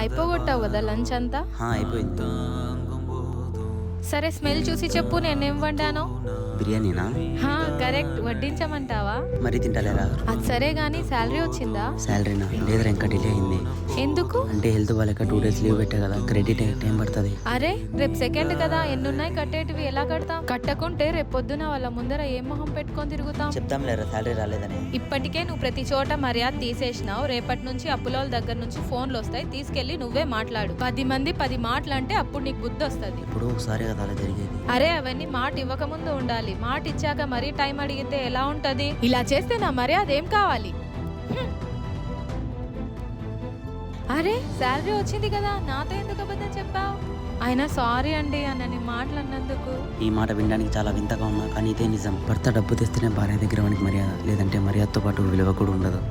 అయిపోగొట్టావు కదా లంచ్ అంతా? అయిపోయింది. సరే స్మెల్ చూసి చెప్పు నేనేం వండానో. బిర్యానీనా? కరెక్ట్. వడ్డించమంటావా? మరి తింటలేరా? అది సరే గానీ శాలరీ వచ్చిందా? శాలరీనా? లేదురా, ఇంకా డిలే అయింది. ఎందుకు? అంటే హెల్త్ బాగాలేక 2 days లీవ్ పెట్టా కదా, క్రెడిట్ టైం పడుతుంది. అరే రేపు సెకండ్ కదా, ఎన్నున్నాయి కట్టేటివి, ఎలా కడతాం? కట్టకుంటే రేపు పొద్దున వాళ్ళ ముందర ఏం మొహం పెట్టుకొని తిరుగుతాం? చెప్తాం లేరా శాలరీ రాలేదని. ఇప్పటికే నువ్వు ప్రతి చోట మర్యాద తీసేసినావు. రేపటి నుంచి అప్పులోల దగ్గర నుంచి ఫోన్లు వస్తాయి, తీసుకెళ్లి నువ్వే మాట్లాడు. 10 మంది 10 మాటలు అంటే అప్పుడు నీకు బుద్ధి వస్తుంది. ఇప్పుడు ఒకసారి కదా అలా జరిగేది. అరే అవన్నీ మాట ఇవ్వకముందు ఉండాలి. మాట ఇచ్చాక మరీ టైం అడిగితే ఎలా ఉంటది? ఇలా చేస్తే నా మర్యాద ఏం కావాలి? అరే శాలరీ వచ్చింది కదా, నాతో ఎందుకు అబద్ధం చెప్పావు? అయినా సారీ అండి అన్నని మాటలు అన్నందుకు. ఈ మాట వినడానికి చాలా వింతగా ఉన్నా కానీ ఇదే నిజం. భర్త డబ్బు తెస్తేనే భార్య దగ్గర వానికి మర్యాద, లేదంటే మర్యాదతో పాటు విలువ కూడా ఉండదు.